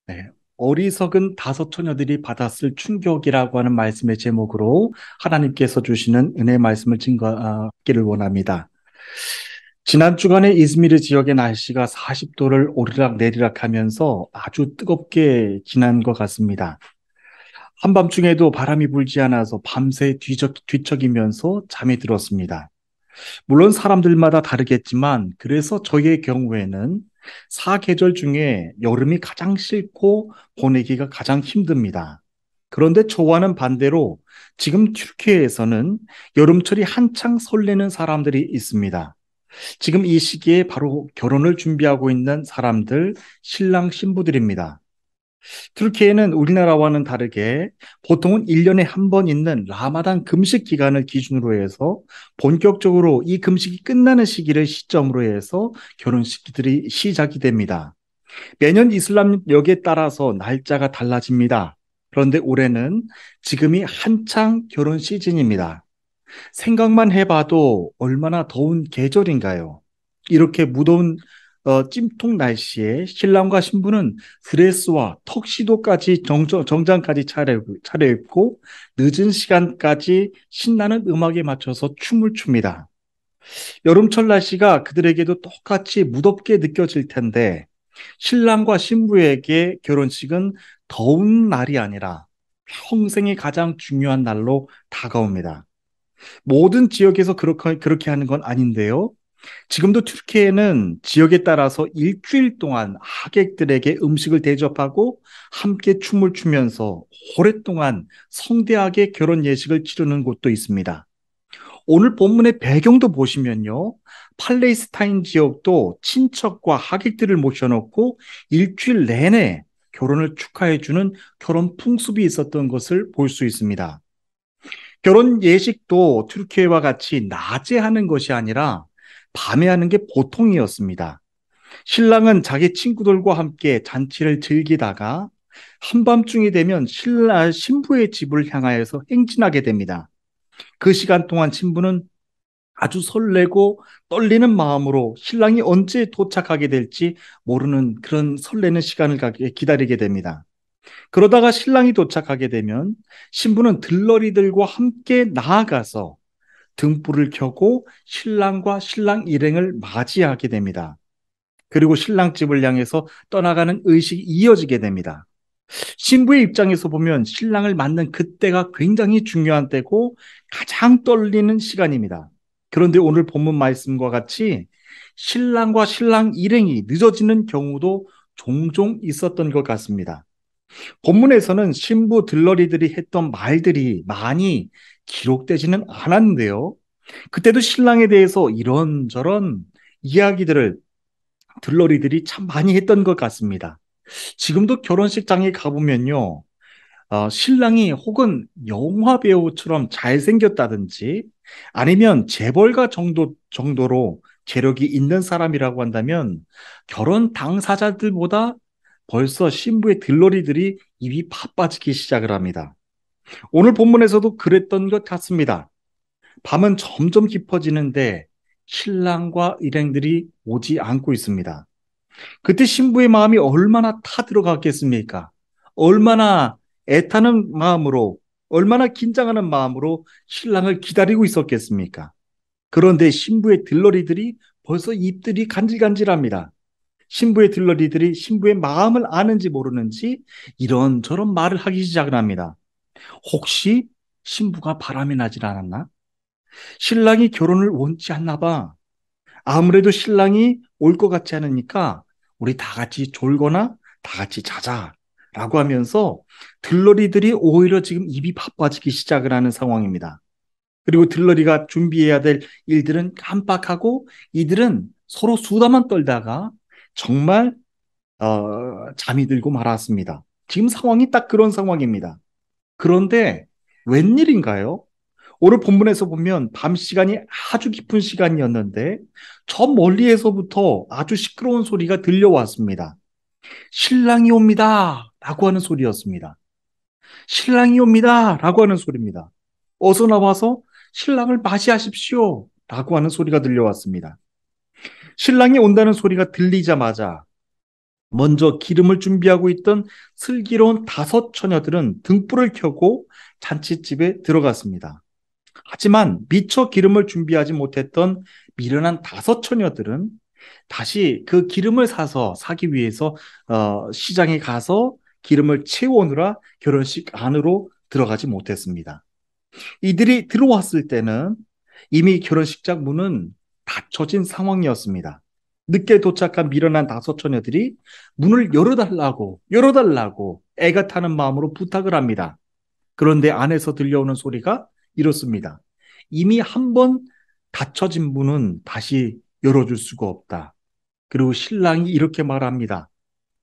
네. 어리석은 다섯 처녀들이 받았을 충격이라고 하는 말씀의 제목으로 하나님께서 주시는 은혜 말씀을 증거하기를 원합니다. 지난 주간에 이즈미르 지역의 날씨가 40도를 오르락 내리락 하면서 아주 뜨겁게 지난 것 같습니다. 한밤중에도 바람이 불지 않아서 밤새 뒤척이면서 잠이 들었습니다. 물론 사람들마다 다르겠지만 그래서 저희의 경우에는 사계절 중에 여름이 가장 싫고 보내기가 가장 힘듭니다. 그런데 저와는 반대로 지금 튀르키예에서는 여름철이 한창 설레는 사람들이 있습니다. 지금 이 시기에 바로 결혼을 준비하고 있는 사람들, 신랑 신부들입니다. 튀르키예는 우리나라와는 다르게 보통은 1년에 한 번 있는 라마단 금식 기간을 기준으로 해서 본격적으로 이 금식이 끝나는 시기를 시점으로 해서 결혼식들이 시작이 됩니다. 매년 이슬람력에 따라서 날짜가 달라집니다. 그런데 올해는 지금이 한창 결혼 시즌입니다. 생각만 해봐도 얼마나 더운 계절인가요? 이렇게 무더운 찜통 날씨에 신랑과 신부는 드레스와 턱시도까지 정장까지 차려입고 늦은 시간까지 신나는 음악에 맞춰서 춤을 춥니다. 여름철 날씨가 그들에게도 똑같이 무덥게 느껴질 텐데 신랑과 신부에게 결혼식은 더운 날이 아니라 평생이 가장 중요한 날로 다가옵니다. 모든 지역에서 그렇게 하는 건 아닌데요. 지금도 튀르키예는 지역에 따라서 일주일 동안 하객들에게 음식을 대접하고 함께 춤을 추면서 오랫동안 성대하게 결혼 예식을 치르는 곳도 있습니다. 오늘 본문의 배경도 보시면요. 팔레스타인 지역도 친척과 하객들을 모셔놓고 일주일 내내 결혼을 축하해주는 결혼 풍습이 있었던 것을 볼 수 있습니다. 결혼 예식도 튀르키예와 같이 낮에 하는 것이 아니라 밤에 하는 게 보통이었습니다. 신랑은 자기 친구들과 함께 잔치를 즐기다가 한밤중이 되면 신부의 집을 향하여서 행진하게 됩니다. 그 시간 동안 신부는 아주 설레고 떨리는 마음으로 신랑이 언제 도착하게 될지 모르는 그런 설레는 시간을 기다리게 됩니다. 그러다가 신랑이 도착하게 되면 신부는 들러리들과 함께 나아가서 등불을 켜고 신랑과 신랑 일행을 맞이하게 됩니다. 그리고 신랑 집을 향해서 떠나가는 의식이 이어지게 됩니다. 신부의 입장에서 보면 신랑을 맞는 그때가 굉장히 중요한 때고 가장 떨리는 시간입니다. 그런데 오늘 본문 말씀과 같이 신랑과 신랑 일행이 늦어지는 경우도 종종 있었던 것 같습니다. 본문에서는 신부 들러리들이 했던 말들이 많이 기록되지는 않았는데요. 그때도 신랑에 대해서 이런저런 이야기들을 들러리들이 참 많이 했던 것 같습니다. 지금도 결혼식장에 가보면요. 신랑이 혹은 영화 배우처럼 잘생겼다든지 아니면 재벌가 정도로 재력이 있는 사람이라고 한다면 결혼 당사자들보다 벌써 신부의 들러리들이 입이 바빠지기 시작을 합니다. 오늘 본문에서도 그랬던 것 같습니다. 밤은 점점 깊어지는데 신랑과 일행들이 오지 않고 있습니다. 그때 신부의 마음이 얼마나 타들어갔겠습니까? 얼마나 애타는 마음으로, 얼마나 긴장하는 마음으로 신랑을 기다리고 있었겠습니까? 그런데 신부의 들러리들이 벌써 입들이 간질간질합니다. 신부의 들러리들이 신부의 마음을 아는지 모르는지 이런저런 말을 하기 시작을 합니다. 혹시 신부가 바람이 나질 않았나? 신랑이 결혼을 원치 않나 봐. 아무래도 신랑이 올 것 같지 않으니까 우리 다 같이 졸거나 다 같이 자자라고 하면서 들러리들이 오히려 지금 입이 바빠지기 시작을 하는 상황입니다. 그리고 들러리가 준비해야 될 일들은 깜빡하고 이들은 서로 수다만 떨다가 정말 잠이 들고 말았습니다. 지금 상황이 딱 그런 상황입니다. 그런데 웬일인가요? 오늘 본문에서 보면 밤 시간이 아주 깊은 시간이었는데 저 멀리에서부터 아주 시끄러운 소리가 들려왔습니다. 신랑이 옵니다. 라고 하는 소리였습니다. 신랑이 옵니다. 라고 하는 소리입니다. 어서 나와서 신랑을 맞이하십시오. 라고 하는 소리가 들려왔습니다. 신랑이 온다는 소리가 들리자마자 먼저 기름을 준비하고 있던 슬기로운 다섯 처녀들은 등불을 켜고 잔칫집에 들어갔습니다. 하지만 미처 기름을 준비하지 못했던 미련한 다섯 처녀들은 다시 그 기름을 사서 사기 위해서 시장에 가서 기름을 채워오느라 결혼식 안으로 들어가지 못했습니다. 이들이 들어왔을 때는 이미 결혼식장 문은 닫혀진 상황이었습니다. 늦게 도착한 미련한 다섯 처녀들이 문을 열어달라고 애가 타는 마음으로 부탁을 합니다. 그런데 안에서 들려오는 소리가 이렇습니다. 이미 한 번 닫혀진 문은 다시 열어줄 수가 없다. 그리고 신랑이 이렇게 말합니다.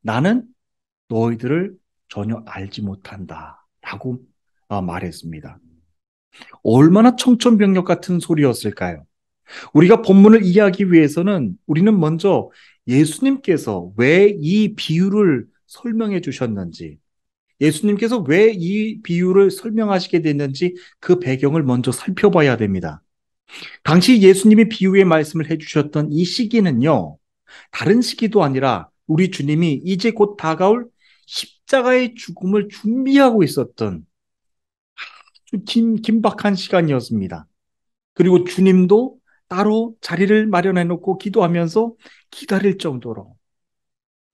나는 너희들을 전혀 알지 못한다. 라고 말했습니다. 얼마나 청천벽력 같은 소리였을까요? 우리가 본문을 이해하기 위해서는 우리는 먼저 예수님께서 왜 이 비유를 설명해 주셨는지, 예수님께서 왜 이 비유를 설명하시게 됐는지 그 배경을 먼저 살펴봐야 됩니다. 당시 예수님이 비유의 말씀을 해주셨던 이 시기는요, 다른 시기도 아니라 우리 주님이 이제 곧 다가올 십자가의 죽음을 준비하고 있었던 아주 긴박한 시간이었습니다. 그리고 주님도 따로 자리를 마련해 놓고 기도하면서 기다릴 정도로,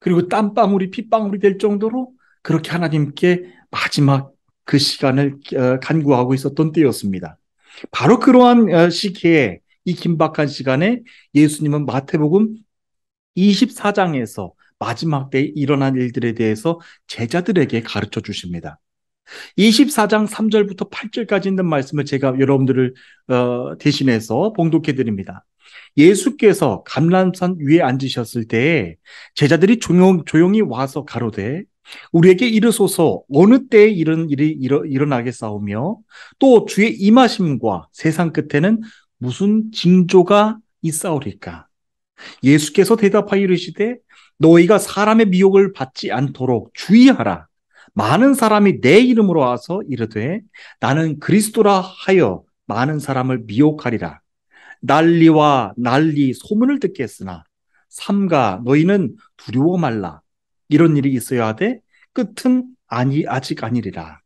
그리고 땀방울이 핏방울이 될 정도로 그렇게 하나님께 마지막 그 시간을 간구하고 있었던 때였습니다. 바로 그러한 시기에, 이 긴박한 시간에 예수님은 마태복음 24장에서 마지막 때에 일어난 일들에 대해서 제자들에게 가르쳐 주십니다. 24장 3절부터 8절까지 있는 말씀을 제가 여러분들을 대신해서 봉독해 드립니다. 예수께서 감람산 위에 앉으셨을 때에 제자들이 조용히 와서 가로되 우리에게 이르소서 어느 때에 이런 일이 일어나겠사오며 또 주의 임하심과 세상 끝에는 무슨 징조가 있사오리까? 예수께서 대답하여 이르시되 너희가 사람의 미혹을 받지 않도록 주의하라. 많은 사람이 내 이름으로 와서 이르되 나는 그리스도라 하여 많은 사람을 미혹하리라. 난리 소문을 듣겠으나 삼가 너희는 두려워 말라. 이런 일이 있어야 하되 끝은 아직 아니리라.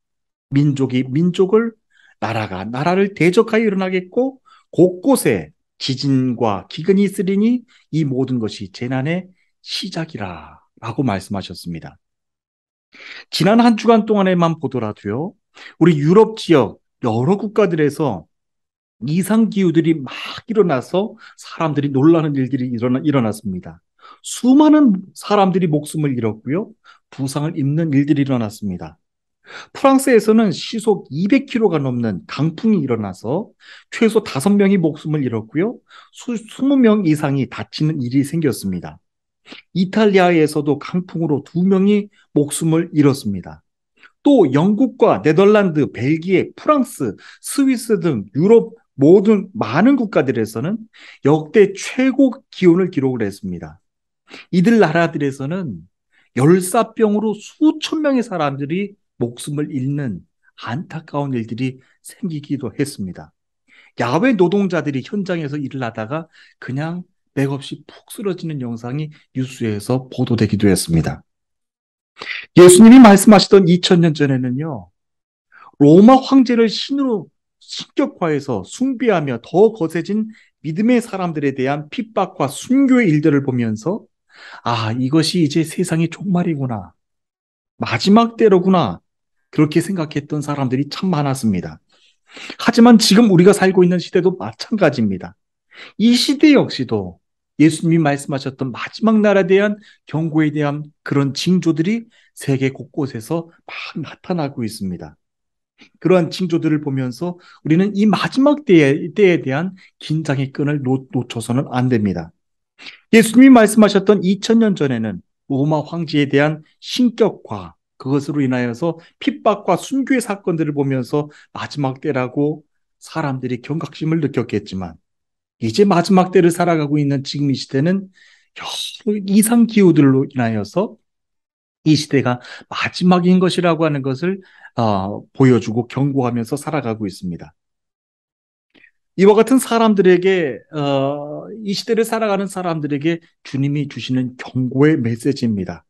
민족이 민족을, 나라가 나라를 대적하여 일어나겠고 곳곳에 지진과 기근이 있으리니 이 모든 것이 재난의 시작이라 라고 말씀하셨습니다. 지난 한 주간 동안에만 보더라도요, 우리 유럽 지역 여러 국가들에서 이상기후들이 막 일어나서 사람들이 놀라는 일들이 일어났습니다. 수많은 사람들이 목숨을 잃었고요, 부상을 입는 일들이 일어났습니다. 프랑스에서는 시속 200km가 넘는 강풍이 일어나서 최소 5명이 목숨을 잃었고요, 20명 이상이 다치는 일이 생겼습니다. 이탈리아에서도 강풍으로 2명이 목숨을 잃었습니다. 또 영국과 네덜란드, 벨기에, 프랑스, 스위스 등 유럽 모든 많은 국가들에서는 역대 최고 기온을 기록을 했습니다. 이들 나라들에서는 열사병으로 수천 명의 사람들이 목숨을 잃는 안타까운 일들이 생기기도 했습니다. 야외 노동자들이 현장에서 일을 하다가 그냥 맥없이 푹 쓰러지는 영상이 뉴스에서 보도되기도 했습니다. 예수님이 말씀하시던 2000년 전에는요, 로마 황제를 신으로 신격화해서 숭배하며 더 거세진 믿음의 사람들에 대한 핍박과 순교의 일들을 보면서 이것이 이제 세상의 종말이구나, 마지막 때로구나, 그렇게 생각했던 사람들이 참 많았습니다. 하지만 지금 우리가 살고 있는 시대도 마찬가지입니다. 이 시대 역시도 예수님이 말씀하셨던 마지막 날에 대한 경고에 대한 그런 징조들이 세계 곳곳에서 막 나타나고 있습니다. 그러한 징조들을 보면서 우리는 이 마지막 때에 대한 긴장의 끈을 놓쳐서는 안 됩니다. 예수님이 말씀하셨던 2000년 전에는 로마 황제에 대한 신격화, 그것으로 인하여서 핍박과 순교의 사건들을 보면서 마지막 때라고 사람들이 경각심을 느꼈겠지만, 이제 마지막 때를 살아가고 있는 지금 이 시대는 여러 이상 기후들로 인하여서 이 시대가 마지막인 것이라고 하는 것을 보여주고 경고하면서 살아가고 있습니다. 이와 같은 사람들에게, 이 시대를 살아가는 사람들에게 주님이 주시는 경고의 메시지입니다.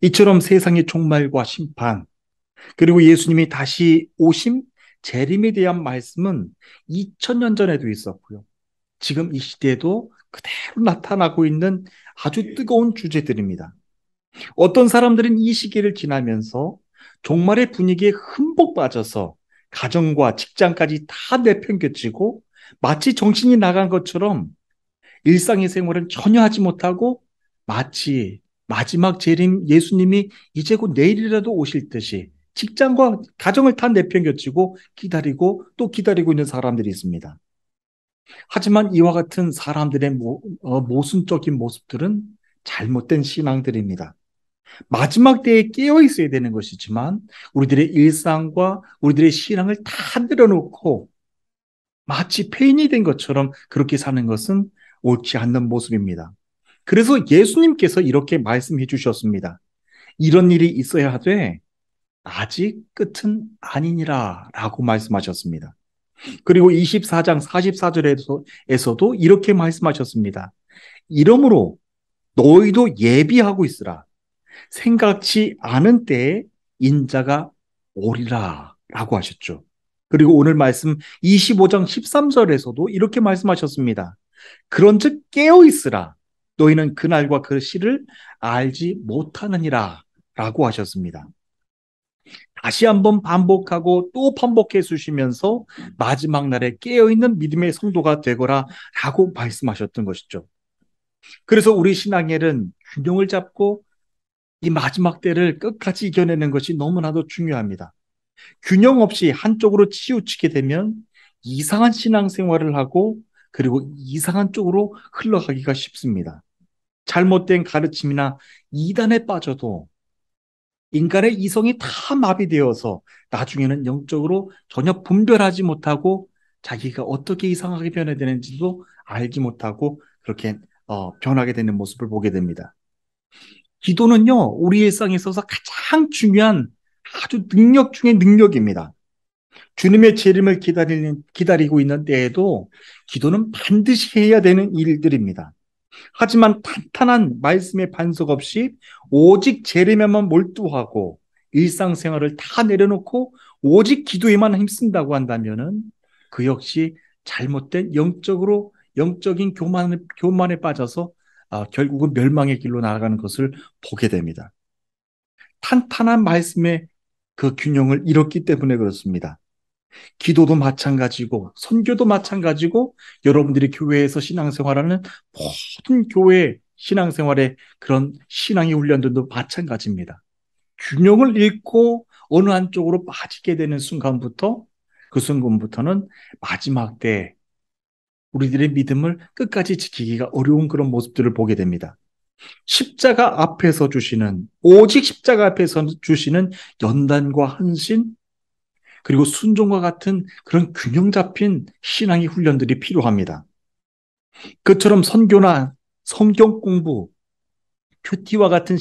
이처럼 세상의 종말과 심판, 그리고 예수님이 다시 오심, 재림에 대한 말씀은 2000년 전에도 있었고요. 지금 이 시대에도 그대로 나타나고 있는 아주 뜨거운 주제들입니다. 어떤 사람들은 이 시기를 지나면서 종말의 분위기에 흠뻑 빠져서 가정과 직장까지 다 내팽개치고 마치 정신이 나간 것처럼 일상의 생활을 전혀 하지 못하고 마치 마지막 재림 예수님이 이제 곧 내일이라도 오실 듯이 직장과 가정을 다 내팽개치고 기다리고 또 기다리고 있는 사람들이 있습니다. 하지만 이와 같은 사람들의 모순적인 모습들은 잘못된 신앙들입니다. 마지막 때에 깨어 있어야 되는 것이지만 우리들의 일상과 우리들의 신앙을 다 내려놓고 마치 폐인이 된 것처럼 그렇게 사는 것은 옳지 않는 모습입니다. 그래서 예수님께서 이렇게 말씀해 주셨습니다. 이런 일이 있어야 하되 아직 끝은 아니니라 라고 말씀하셨습니다. 그리고 24장 44절에서도 이렇게 말씀하셨습니다. 이러므로 너희도 예비하고 있으라. 생각지 않은 때에 인자가 오리라 라고 하셨죠. 그리고 오늘 말씀 25장 13절에서도 이렇게 말씀하셨습니다. 그런즉 깨어 있으라. 너희는 그날과 그 시를 알지 못하느니라 라고 하셨습니다. 다시 한번 반복하고 또 반복해 주시면서 마지막 날에 깨어있는 믿음의 성도가 되거라 라고 말씀하셨던 것이죠. 그래서 우리 신앙에는 균형을 잡고 이 마지막 때를 끝까지 이겨내는 것이 너무나도 중요합니다. 균형 없이 한쪽으로 치우치게 되면 이상한 신앙생활을 하고 그리고 이상한 쪽으로 흘러가기가 쉽습니다. 잘못된 가르침이나 이단에 빠져도 인간의 이성이 다 마비되어서 나중에는 영적으로 전혀 분별하지 못하고 자기가 어떻게 이상하게 변해야 되는지도 알지 못하고 그렇게 변하게 되는 모습을 보게 됩니다. 기도는요, 우리 일상에 있어서 가장 중요한 아주 능력 중의 능력입니다. 주님의 재림을 기다리고 있는 때에도 기도는 반드시 해야 되는 일들입니다. 하지만 탄탄한 말씀의 반석 없이 오직 재림에만 몰두하고 일상생활을 다 내려놓고 오직 기도에만 힘쓴다고 한다면은 그 역시 잘못된 영적인 교만에 빠져서 결국은 멸망의 길로 나아가는 것을 보게 됩니다. 탄탄한 말씀의 그 균형을 잃었기 때문에 그렇습니다. 기도도 마찬가지고 선교도 마찬가지고 여러분들이 교회에서 신앙생활하는 모든 교회 신앙생활의 그런 신앙의 훈련들도 마찬가지입니다. 균형을 잃고 어느 한쪽으로 빠지게 되는 순간부터 그 순간부터는 마지막 때 우리들의 믿음을 끝까지 지키기가 어려운 그런 모습들을 보게 됩니다. 십자가 앞에서 주시는 오직 십자가 앞에서 주시는 연단과 헌신 그리고 순종과 같은 그런 균형 잡힌 신앙의 훈련들이 필요합니다. 그처럼 선교나 성경 공부, 큐티와 같은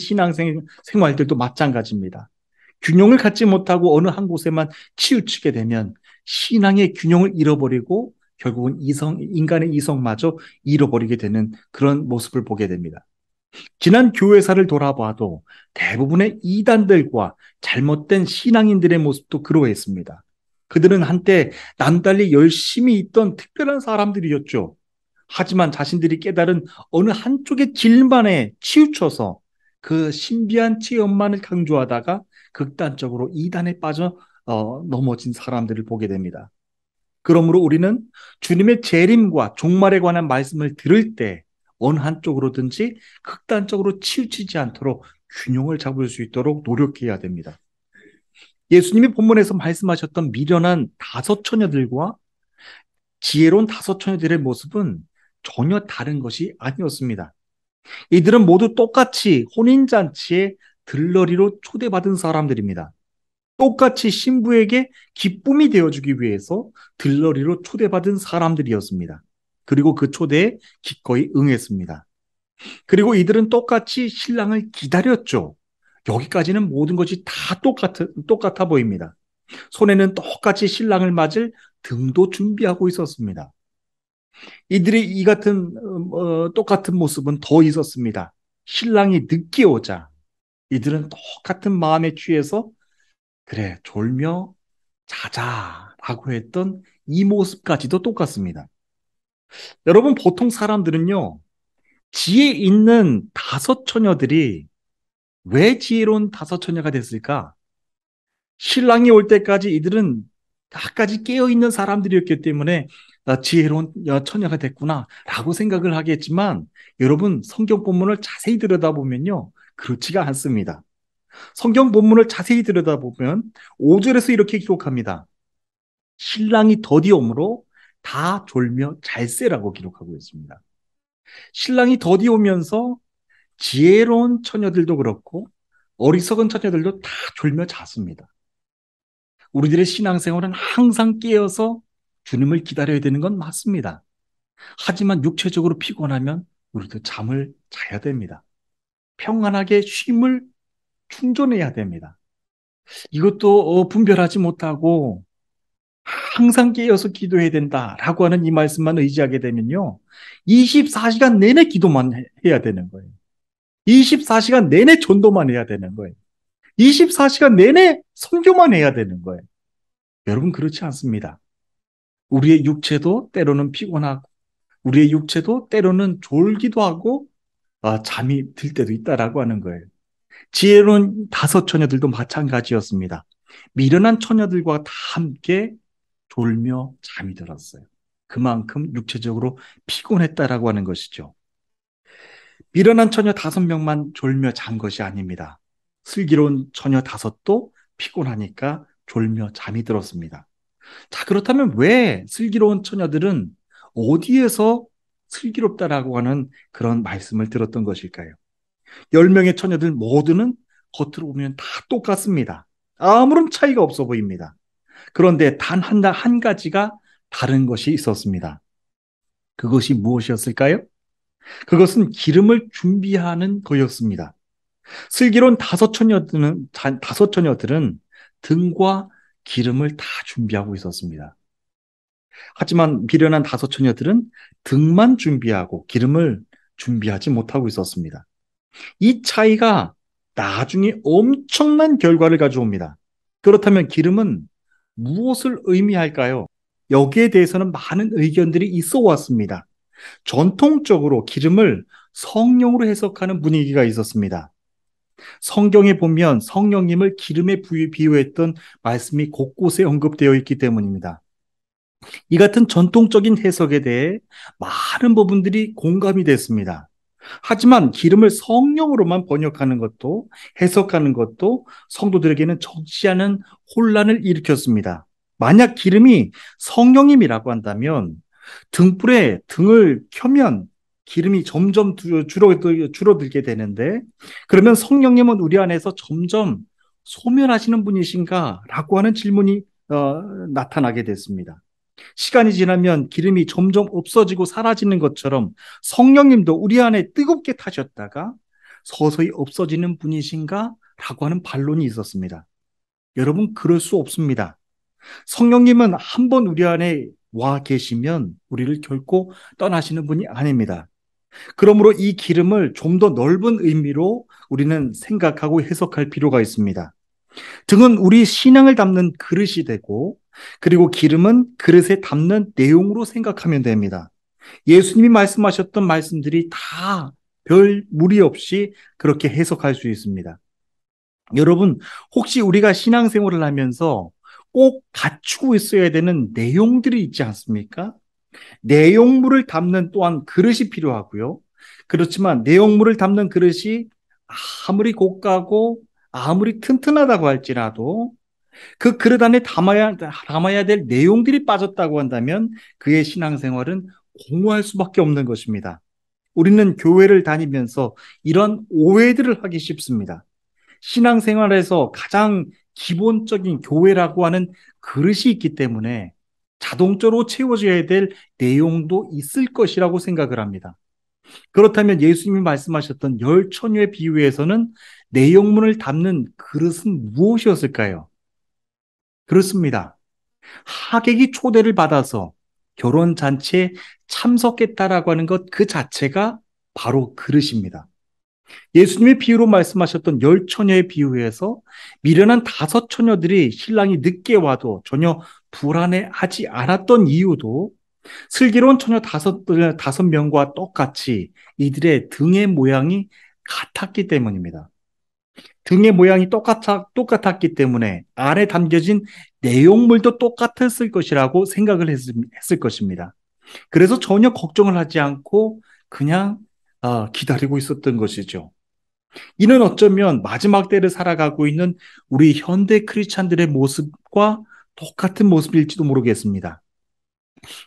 생활들도 마찬가지입니다. 균형을 갖지 못하고 어느 한 곳에만 치우치게 되면 신앙의 균형을 잃어버리고 결국은 인간의 이성마저 잃어버리게 되는 그런 모습을 보게 됩니다. 지난 교회사를 돌아봐도 대부분의 이단들과 잘못된 신앙인들의 모습도 그러했습니다. 그들은 한때 남달리 열심히 있던 특별한 사람들이었죠. 하지만 자신들이 깨달은 어느 한쪽의 질만에 치우쳐서 그 신비한 체험만을 강조하다가 극단적으로 이단에 빠져 넘어진 사람들을 보게 됩니다. 그러므로 우리는 주님의 재림과 종말에 관한 말씀을 들을 때 어느 한쪽으로든지 극단적으로 치우치지 않도록 균형을 잡을 수 있도록 노력해야 됩니다. 예수님이 본문에서 말씀하셨던 미련한 다섯 처녀들과 지혜로운 다섯 처녀들의 모습은 전혀 다른 것이 아니었습니다. 이들은 모두 똑같이 혼인잔치에 들러리로 초대받은 사람들입니다. 똑같이 신부에게 기쁨이 되어주기 위해서 들러리로 초대받은 사람들이었습니다. 그리고 그 초대에 기꺼이 응했습니다. 그리고 이들은 똑같이 신랑을 기다렸죠. 여기까지는 모든 것이 다 똑같아 보입니다. 손에는 똑같이 신랑을 맞을 등도 준비하고 있었습니다. 이들의 이 같은 똑같은 모습은 더 있었습니다. 신랑이 늦게 오자 이들은 똑같은 마음에 취해서 그래, 졸며 자자라고 했던 이 모습까지도 똑같습니다. 여러분, 보통 사람들은요, 지혜 있는 다섯 처녀들이 왜 지혜로운 다섯 처녀가 됐을까? 신랑이 올 때까지 이들은 다까지 깨어있는 사람들이었기 때문에 지혜로운 처녀가 됐구나라고 생각을 하겠지만 여러분 성경 본문을 자세히 들여다보면요. 그렇지가 않습니다. 성경 본문을 자세히 들여다보면 5절에서 이렇게 기록합니다. 신랑이 더디오므로 다 졸며 잘세라고 기록하고 있습니다. 신랑이 더디오면서 지혜로운 처녀들도 그렇고 어리석은 처녀들도 다 졸며 잤습니다. 우리들의 신앙생활은 항상 깨어서 주님을 기다려야 되는 건 맞습니다. 하지만 육체적으로 피곤하면 우리도 잠을 자야 됩니다. 평안하게 쉼을 충전해야 됩니다. 이것도 분별하지 못하고 항상 깨어서 기도해야 된다라고 하는 이 말씀만 의지하게 되면요. 24시간 내내 기도만 해야 되는 거예요. 24시간 내내 전도만 해야 되는 거예요. 24시간 내내 선교만 해야 되는 거예요. 여러분 그렇지 않습니다. 우리의 육체도 때로는 피곤하고 우리의 육체도 때로는 졸기도 하고 잠이 들 때도 있다라고 하는 거예요. 지혜로운 다섯 처녀들도 마찬가지였습니다. 미련한 처녀들과 다 함께 졸며 잠이 들었어요. 그만큼 육체적으로 피곤했다라고 하는 것이죠. 미련한 처녀 5명만 졸며 잔 것이 아닙니다. 슬기로운 처녀 5도 피곤하니까 졸며 잠이 들었습니다. 자, 그렇다면 왜 슬기로운 처녀들은 어디에서 슬기롭다라고 하는 그런 말씀을 들었던 것일까요? 10명의 처녀들 모두는 겉으로 보면 다 똑같습니다. 아무런 차이가 없어 보입니다. 그런데 단 한 가지가 다른 것이 있었습니다. 그것이 무엇이었을까요? 그것은 기름을 준비하는 거였습니다. 슬기로운 다섯 처녀들은 등과 기름을 다 준비하고 있었습니다. 하지만 미련한 다섯 처녀들은 등만 준비하고 기름을 준비하지 못하고 있었습니다. 이 차이가 나중에 엄청난 결과를 가져옵니다. 그렇다면 기름은 무엇을 의미할까요? 여기에 대해서는 많은 의견들이 있어 왔습니다. 전통적으로 기름을 성령으로 해석하는 분위기가 있었습니다. 성경에 보면 성령님을 기름에 비유했던 말씀이 곳곳에 언급되어 있기 때문입니다. 이 같은 전통적인 해석에 대해 많은 부분들이 공감이 됐습니다. 하지만 기름을 성령으로만 번역하는 것도 해석하는 것도 성도들에게는 적지 않은 혼란을 일으켰습니다. 만약 기름이 성령님이라고 한다면 등불에 등을 켜면 기름이 점점 줄어들게 되는데 그러면 성령님은 우리 안에서 점점 소멸하시는 분이신가? 라고 하는 질문이 나타나게 됐습니다. 시간이 지나면 기름이 점점 없어지고 사라지는 것처럼 성령님도 우리 안에 뜨겁게 타셨다가 서서히 없어지는 분이신가? 라고 하는 반론이 있었습니다. 여러분, 그럴 수 없습니다. 성령님은 한 번 우리 안에 와 계시면 우리를 결코 떠나시는 분이 아닙니다. 그러므로 이 기름을 좀 더 넓은 의미로 우리는 생각하고 해석할 필요가 있습니다. 등은 우리 신앙을 담는 그릇이 되고 그리고 기름은 그릇에 담는 내용으로 생각하면 됩니다. 예수님이 말씀하셨던 말씀들이 다 별 무리 없이 그렇게 해석할 수 있습니다. 여러분, 혹시 우리가 신앙생활을 하면서 꼭 갖추고 있어야 되는 내용들이 있지 않습니까? 내용물을 담는 또한 그릇이 필요하고요. 그렇지만 내용물을 담는 그릇이 아무리 고가고 아무리 튼튼하다고 할지라도 그 그릇 안에 담아야 될 내용들이 빠졌다고 한다면 그의 신앙생활은 공허할 수밖에 없는 것입니다. 우리는 교회를 다니면서 이런 오해들을 하기 쉽습니다. 신앙생활에서 가장 기본적인 교회라고 하는 그릇이 있기 때문에 자동적으로 채워져야 될 내용도 있을 것이라고 생각을 합니다. 그렇다면 예수님이 말씀하셨던 열 처녀의 비유에서는 내용물을 담는 그릇은 무엇이었을까요? 그렇습니다. 하객이 초대를 받아서 결혼 잔치에 참석했다라고 하는 것 그 자체가 바로 그릇입니다. 예수님의 비유로 말씀하셨던 열 처녀의 비유에서 미련한 다섯 처녀들이 신랑이 늦게 와도 전혀 불안해하지 않았던 이유도 슬기로운 처녀 다섯 명과 똑같이 이들의 등의 모양이 같았기 때문입니다. 등의 모양이 똑같았기 때문에 안에 담겨진 내용물도 똑같았을 것이라고 생각을 했을 것입니다. 그래서 전혀 걱정을 하지 않고 그냥 기다리고 있었던 것이죠. 이는 어쩌면 마지막 때를 살아가고 있는 우리 현대 크리스찬들의 모습과 똑같은 모습일지도 모르겠습니다.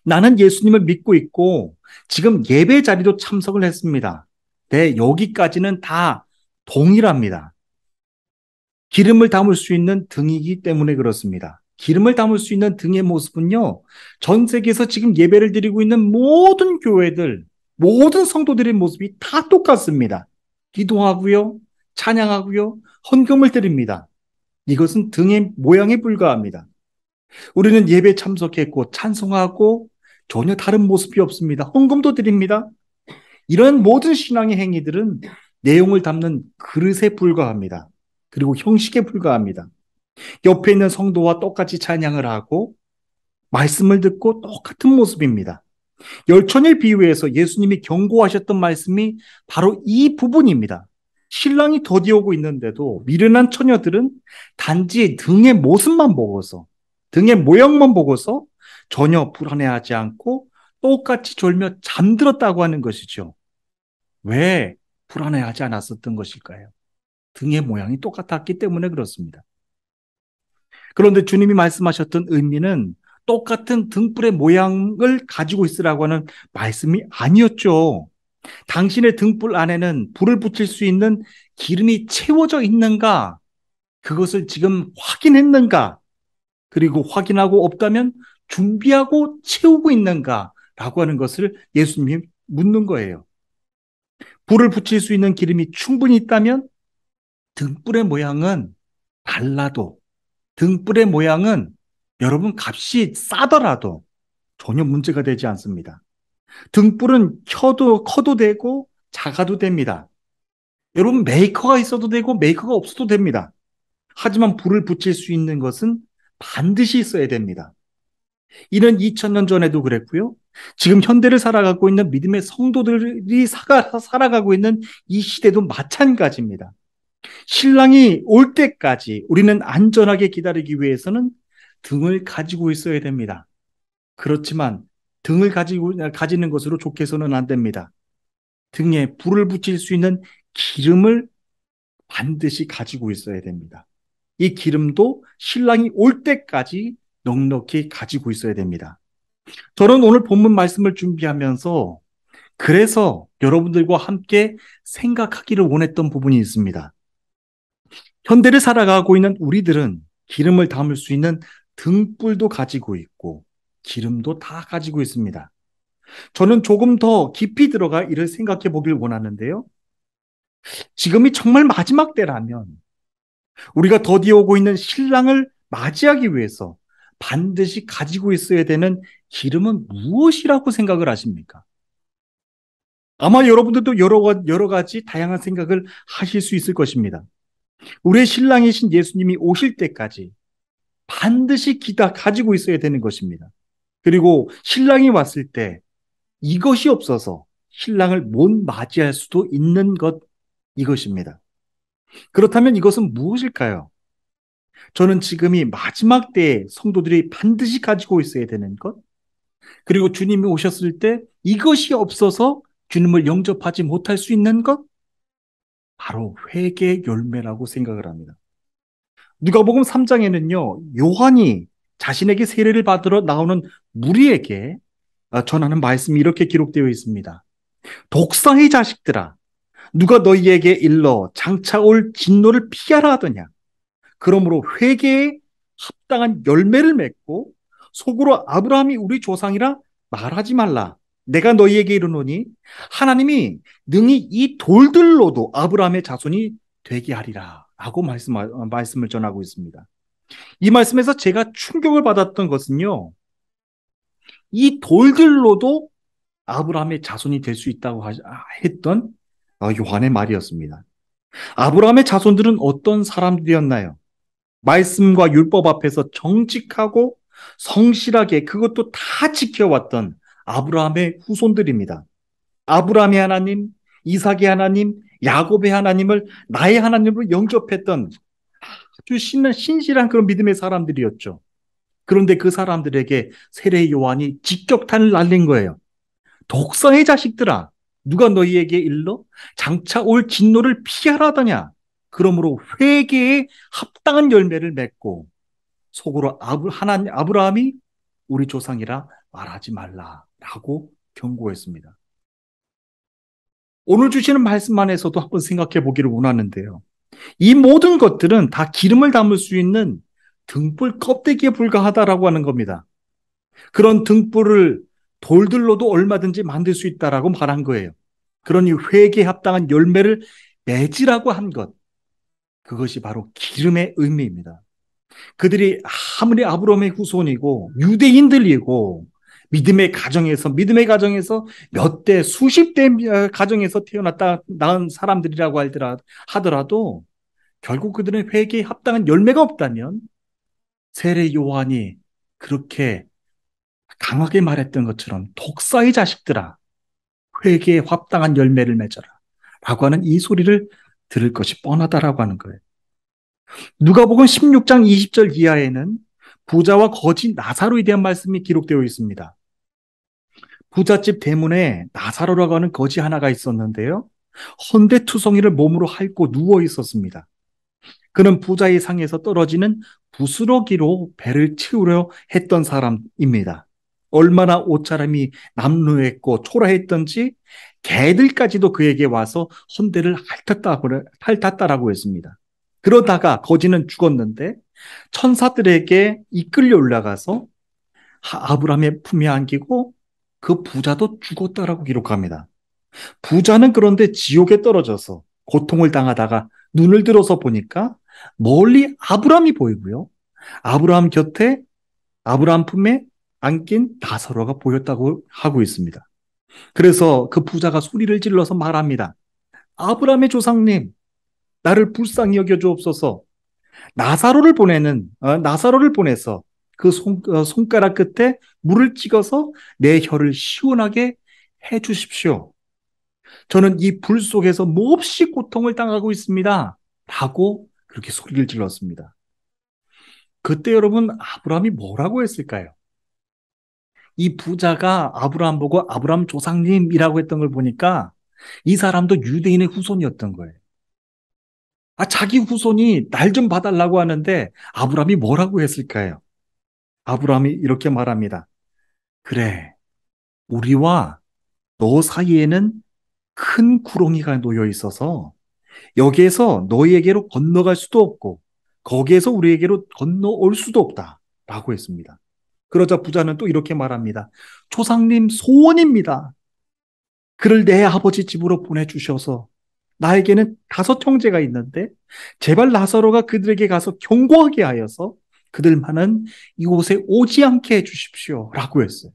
나는 예수님을 믿고 있고 지금 예배 자리도 참석을 했습니다. 네, 여기까지는 다 동일합니다. 기름을 담을 수 있는 등이기 때문에 그렇습니다. 기름을 담을 수 있는 등의 모습은요, 전 세계에서 지금 예배를 드리고 있는 모든 교회들, 모든 성도들의 모습이 다 똑같습니다. 기도하고요, 찬양하고요, 헌금을 드립니다. 이것은 등의 모양에 불과합니다. 우리는 예배 참석했고 찬송하고 전혀 다른 모습이 없습니다. 헌금도 드립니다. 이런 모든 신앙의 행위들은 내용을 담는 그릇에 불과합니다. 그리고 형식에 불과합니다. 옆에 있는 성도와 똑같이 찬양을 하고 말씀을 듣고 똑같은 모습입니다. 열처녀의 비유에서 예수님이 경고하셨던 말씀이 바로 이 부분입니다. 신랑이 더디오고 있는데도 미련한 처녀들은 단지 등의 모습만 보고서, 등의 모양만 보고서 전혀 불안해하지 않고 똑같이 졸며 잠들었다고 하는 것이죠. 왜 불안해하지 않았었던 것일까요? 등의 모양이 똑같았기 때문에 그렇습니다. 그런데 주님이 말씀하셨던 의미는 똑같은 등불의 모양을 가지고 있으라고 하는 말씀이 아니었죠. 당신의 등불 안에는 불을 붙일 수 있는 기름이 채워져 있는가? 그것을 지금 확인했는가? 그리고 확인하고 없다면 준비하고 채우고 있는가? 라고 하는 것을 예수님이 묻는 거예요. 불을 붙일 수 있는 기름이 충분히 있다면 등불의 모양은 달라도, 등불의 모양은 여러분 값이 싸더라도 전혀 문제가 되지 않습니다. 등불은 커도 되고 작아도 됩니다. 여러분 메이커가 있어도 되고 메이커가 없어도 됩니다. 하지만 불을 붙일 수 있는 것은 반드시 있어야 됩니다. 이는 2000년 전에도 그랬고요. 지금 현대를 살아가고 있는 믿음의 성도들이 살아가고 있는 이 시대도 마찬가지입니다. 신랑이 올 때까지 우리는 안전하게 기다리기 위해서는 등을 가지고 있어야 됩니다. 그렇지만 등을 가지는 것으로 족해서는 안 됩니다. 등에 불을 붙일 수 있는 기름을 반드시 가지고 있어야 됩니다. 이 기름도 신랑이 올 때까지 넉넉히 가지고 있어야 됩니다. 저는 오늘 본문 말씀을 준비하면서 그래서 여러분들과 함께 생각하기를 원했던 부분이 있습니다. 현대를 살아가고 있는 우리들은 기름을 담을 수 있는 등불도 가지고 있고 기름도 다 가지고 있습니다. 저는 조금 더 깊이 들어가 이를 생각해 보길 원하는데요. 지금이 정말 마지막 때라면 우리가 더디오고 있는 신랑을 맞이하기 위해서 반드시 가지고 있어야 되는 기름은 무엇이라고 생각을 하십니까? 아마 여러분들도 여러 가지 다양한 생각을 하실 수 있을 것입니다. 우리의 신랑이신 예수님이 오실 때까지 반드시 가지고 있어야 되는 것입니다. 그리고 신랑이 왔을 때 이것이 없어서 신랑을 못 맞이할 수도 있는 것, 이것입니다. 그렇다면 이것은 무엇일까요? 저는 지금이 마지막 때에 성도들이 반드시 가지고 있어야 되는 것, 그리고 주님이 오셨을 때 이것이 없어서 주님을 영접하지 못할 수 있는 것, 바로 회개의 열매라고 생각을 합니다. 누가복음 3장에는요, 요한이 자신에게 세례를 받으러 나오는 무리에게 전하는 말씀이 이렇게 기록되어 있습니다. 독사의 자식들아, 누가 너희에게 일러 장차 올 진노를 피하라 하더냐. 그러므로 회개에 합당한 열매를 맺고 속으로 아브라함이 우리 조상이라 말하지 말라. 내가 너희에게 이르노니 하나님이 능히 이 돌들로도 아브라함의 자손이 되게 하리라 라고 말씀을 전하고 있습니다. 이 말씀에서 제가 충격을 받았던 것은요, 이 돌들로도 아브라함의 자손이 될 수 있다고 했던 요한의 말이었습니다. 아브라함의 자손들은 어떤 사람들이었나요? 말씀과 율법 앞에서 정직하고 성실하게 그것도 다 지켜왔던 아브라함의 후손들입니다. 아브라함의 하나님, 이삭의 하나님, 야곱의 하나님을 나의 하나님으로 영접했던 아주 신실한 그런 믿음의 사람들이었죠. 그런데 그 사람들에게 세례 요한이 직격탄을 날린 거예요. 독사의 자식들아, 누가 너희에게 일러 장차 올 진노를 피하라더냐. 그러므로 회개에 합당한 열매를 맺고 속으로 아브라함이 우리 조상이라 말하지 말라라고 경고했습니다. 오늘 주시는 말씀 안에서도 한번 생각해 보기를 원하는데요. 이 모든 것들은 다 기름을 담을 수 있는 등불 껍데기에 불과하다라고 하는 겁니다. 그런 등불을 돌들로도 얼마든지 만들 수 있다라고 말한 거예요. 그러니 회개에 합당한 열매를 맺으라고 한 것, 그것이 바로 기름의 의미입니다. 그들이 아무리 아브라함의 후손이고 유대인들이고 믿음의 가정에서 몇 대, 수십 대 가정에서 태어났다 낳은 사람들이라고 하더라도 결국 그들은 회개에 합당한 열매가 없다면 세례 요한이 그렇게 강하게 말했던 것처럼 독사의 자식들아, 회개에 합당한 열매를 맺어라 라고 하는 이 소리를 들을 것이 뻔하다라고 하는 거예요. 누가복음 16장 20절 이하에는 부자와 거지 나사로에 대한 말씀이 기록되어 있습니다. 부잣집 대문에 나사로라고 하는 거지 하나가 있었는데요. 헌데투성이를 몸으로 핥고 누워 있었습니다. 그는 부자의 상에서 떨어지는 부스러기로 배를 채우려 했던 사람입니다. 얼마나 옷차림이 남루했고 초라했던지 개들까지도 그에게 와서 헌대를 핥았다라고 했습니다. 그러다가 거지는 죽었는데 천사들에게 이끌려 올라가서 아브라함의 품에 안기고 그 부자도 죽었다라고 기록합니다. 부자는 그런데 지옥에 떨어져서 고통을 당하다가 눈을 들어서 보니까 멀리 아브라함이 보이고요. 아브라함 곁에 아브라함 품에 안긴 나사로가 보였다고 하고 있습니다. 그래서 그 부자가 소리를 질러서 말합니다. 아브라함의 조상님, 나를 불쌍히 여겨 주옵소서. 나사로를 보내서 그 손가락 끝에 물을 찍어서 내 혀를 시원하게 해 주십시오. 저는 이 불 속에서 몹시 고통을 당하고 있습니다. 라고 그렇게 소리를 질렀습니다. 그때 여러분, 아브라함이 뭐라고 했을까요? 이 부자가 아브라함 보고 아브라함 조상님이라고 했던 걸 보니까 이 사람도 유대인의 후손이었던 거예요. 자기 후손이 날 좀 봐달라고 하는데 아브라함이 뭐라고 했을까요? 아브라함이 이렇게 말합니다. 그래, 우리와 너 사이에는 큰 구렁이가 놓여 있어서 여기에서 너희에게로 건너갈 수도 없고 거기에서 우리에게로 건너올 수도 없다 라고 했습니다. 그러자 부자는 또 이렇게 말합니다. 조상님 소원입니다. 그를 내 아버지 집으로 보내주셔서 나에게는 5형제가 있는데 제발 나사로가 그들에게 가서 경고하게 하여서 그들만은 이곳에 오지 않게 해주십시오 라고 했어요.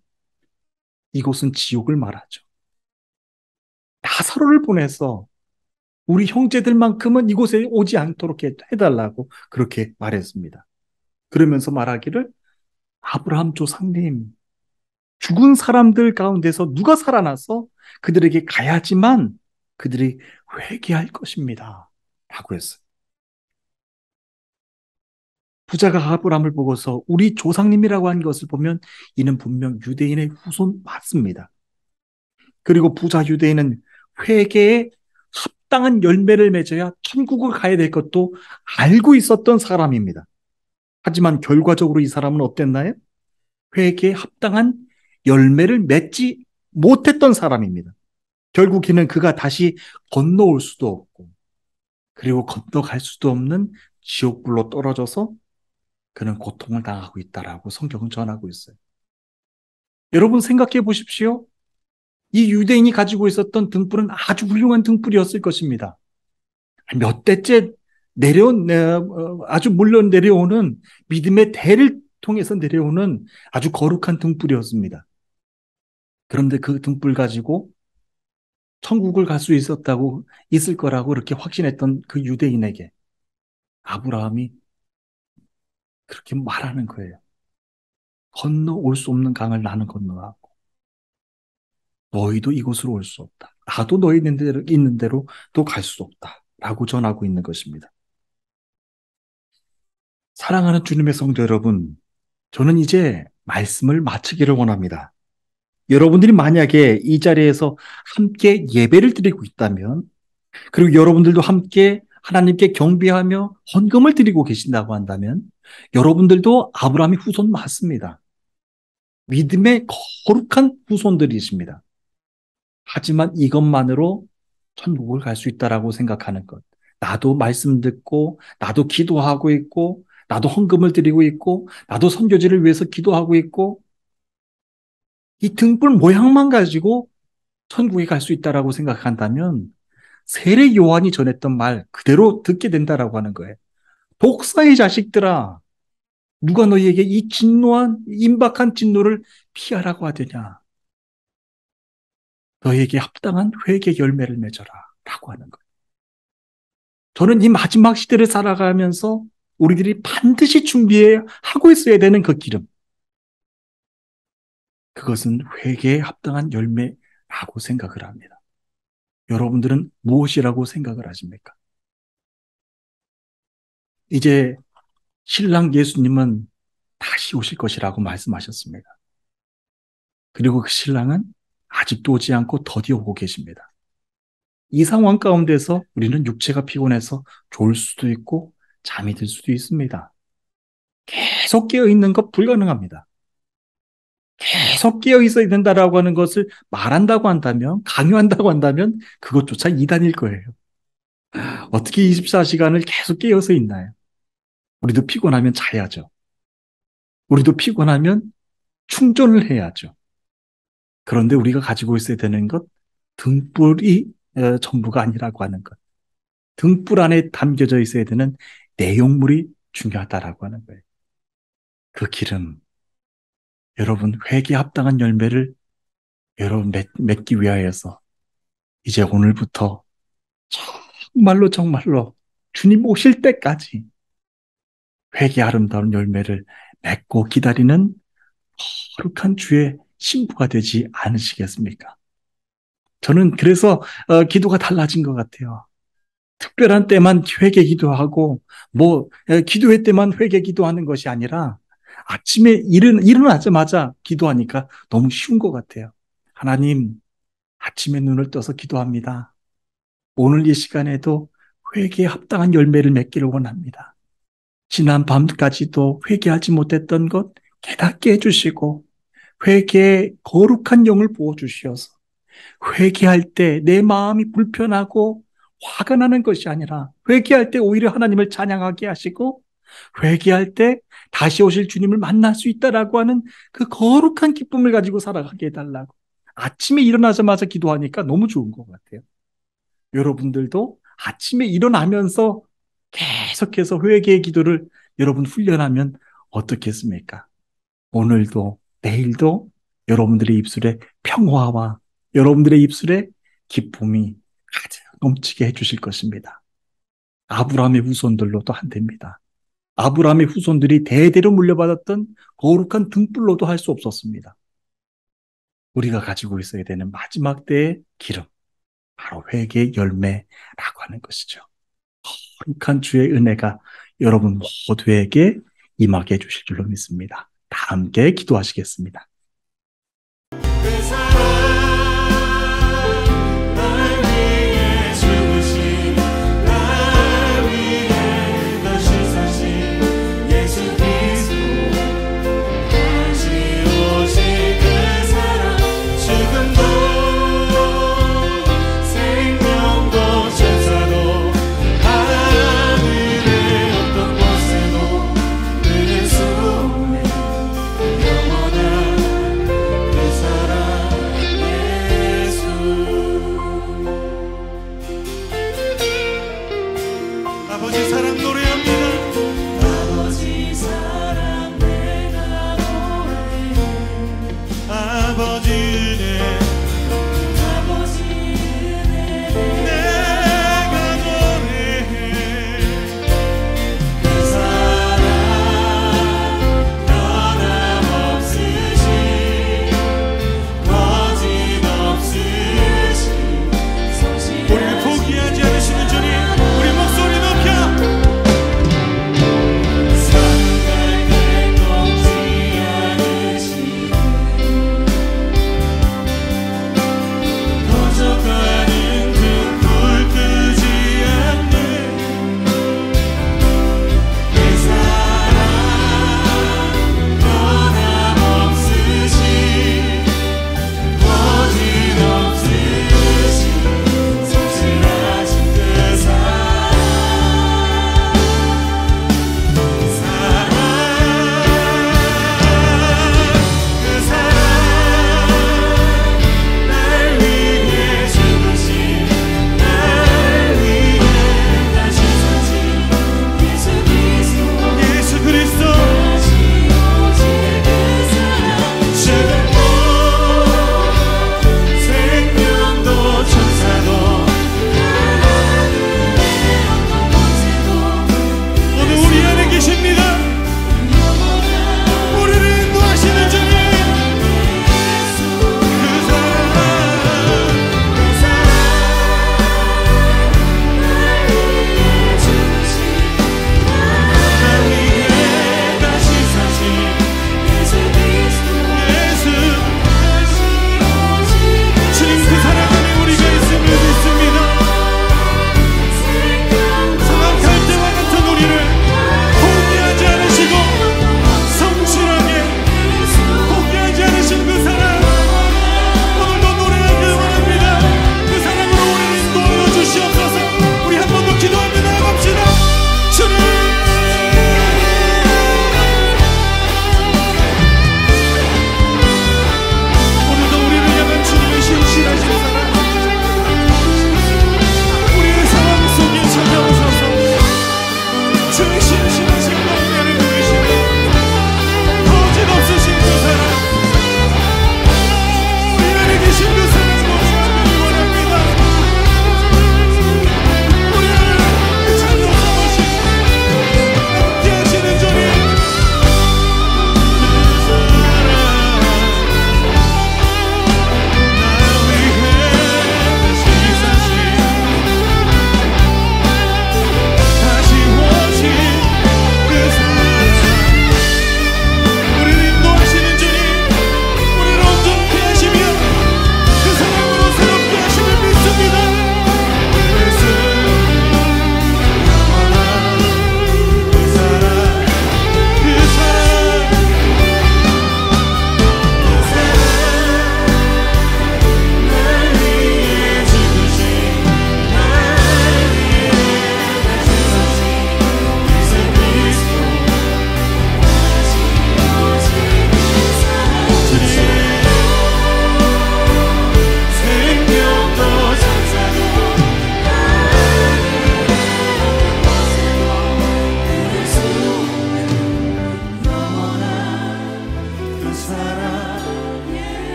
이곳은 지옥을 말하죠. 나사로를 보내서 우리 형제들만큼은 이곳에 오지 않도록 해달라고 그렇게 말했습니다. 그러면서 말하기를 아브라함 조상님, 죽은 사람들 가운데서 누가 살아나서 그들에게 가야지만 그들이 회개할 것입니다. 라고 했어요. 부자가 아브라함을 보고서 우리 조상님이라고 한 것을 보면 이는 분명 유대인의 후손 맞습니다. 그리고 부자 유대인은 회개에 합당한 열매를 맺어야 천국을 가야 될 것도 알고 있었던 사람입니다. 하지만 결과적으로 이 사람은 어땠나요? 회개에 합당한 열매를 맺지 못했던 사람입니다. 결국에는 그가 다시 건너올 수도 없고 그리고 건너갈 수도 없는 지옥불로 떨어져서 그는 고통을 당하고 있다라고 성경은 전하고 있어요. 여러분 생각해 보십시오. 이 유대인이 가지고 있었던 등불은 아주 훌륭한 등불이었을 것입니다. 몇 대째 아주 물론 내려오는 믿음의 대를 통해서 내려오는 아주 거룩한 등불이었습니다. 그런데 그 등불 가지고 천국을 갈 수 있을 거라고 그렇게 확신했던 그 유대인에게 아브라함이 그렇게 말하는 거예요. 건너올 수 없는 강을 나는 건너가고 너희도 이곳으로 올 수 없다. 나도 너희 있는 대로 또 갈 수 없다. 라고 전하고 있는 것입니다. 사랑하는 주님의 성도 여러분, 저는 이제 말씀을 마치기를 원합니다. 여러분들이 만약에 이 자리에서 함께 예배를 드리고 있다면, 그리고 여러분들도 함께 하나님께 경배하며 헌금을 드리고 계신다고 한다면, 여러분들도 아브라함의 후손 맞습니다. 믿음의 거룩한 후손들이십니다. 하지만 이것만으로 천국을 갈 수 있다라고 생각하는 것. 나도 말씀 듣고, 나도 기도하고 있고, 나도 헌금을 드리고 있고, 나도 선교지를 위해서 기도하고 있고, 이 등불 모양만 가지고 천국에 갈 수 있다라고 생각한다면 세례 요한이 전했던 말 그대로 듣게 된다라고 하는 거예요. 독사의 자식들아, 누가 너희에게 이 진노한 임박한 진노를 피하라고 하더냐. 너희에게 합당한 회개 열매를 맺어라 라고 하는 거예요. 저는 이 마지막 시대를 살아가면서 우리들이 반드시 준비하고 있어야 되는 그 기름, 그것은 회개에 합당한 열매라고 생각을 합니다. 여러분들은 무엇이라고 생각을 하십니까? 이제 신랑 예수님은 다시 오실 것이라고 말씀하셨습니다. 그리고 그 신랑은 아직도 오지 않고 더디 오고 계십니다. 이 상황 가운데서 우리는 육체가 피곤해서 졸 수도 있고 잠이 들 수도 있습니다. 계속 깨어 있는 것 불가능합니다. 계속 깨어 있어야 된다라고 하는 것을 말한다고 한다면, 강요한다고 한다면 그것조차 이단일 거예요. 어떻게 24시간을 계속 깨어서 있나요? 우리도 피곤하면 자야죠. 우리도 피곤하면 충전을 해야죠. 그런데 우리가 가지고 있어야 되는 것, 등불이 전부가 아니라고 하는 것. 등불 안에 담겨져 있어야 되는 내용물이 중요하다라고 하는 거예요. 그 기름, 여러분 회개에 합당한 열매를 여러분 맺기 위하여서 이제 오늘부터 정말로 정말로 주님 오실 때까지 회개 아름다운 열매를 맺고 기다리는 거룩한 주의 신부가 되지 않으시겠습니까? 저는 그래서 기도가 달라진 것 같아요. 특별한 때만 회개 기도하고 기도회 때만 회개 기도하는 것이 아니라 아침에 일어나자마자 기도하니까 너무 쉬운 것 같아요. 하나님, 아침에 눈을 떠서 기도합니다. 오늘 이 시간에도 회개에 합당한 열매를 맺기를 원합니다. 지난 밤까지도 회개하지 못했던 것 깨닫게 해주시고 회개의 거룩한 영을 부어주시어서 회개할 때 내 마음이 불편하고 화가 나는 것이 아니라 회개할 때 오히려 하나님을 찬양하게 하시고 회개할 때 다시 오실 주님을 만날 수 있다라고 하는 그 거룩한 기쁨을 가지고 살아가게 해달라고. 아침에 일어나자마자 기도하니까 너무 좋은 것 같아요. 여러분들도 아침에 일어나면서 계속해서 회개의 기도를 여러분 훈련하면 어떻겠습니까? 오늘도 내일도 여러분들의 입술에 평화와 여러분들의 입술에 기쁨이 가득 넘치게 해주실 것입니다. 아브라함의 후손들로도 한답니다. 아브라함의 후손들이 대대로 물려받았던 거룩한 등불로도 할 수 없었습니다. 우리가 가지고 있어야 되는 마지막 때의 기름, 바로 회개의 열매라고 하는 것이죠. 거룩한 주의 은혜가 여러분 모두에게 임하게 해주실 줄로 믿습니다. 다 함께 기도하시겠습니다.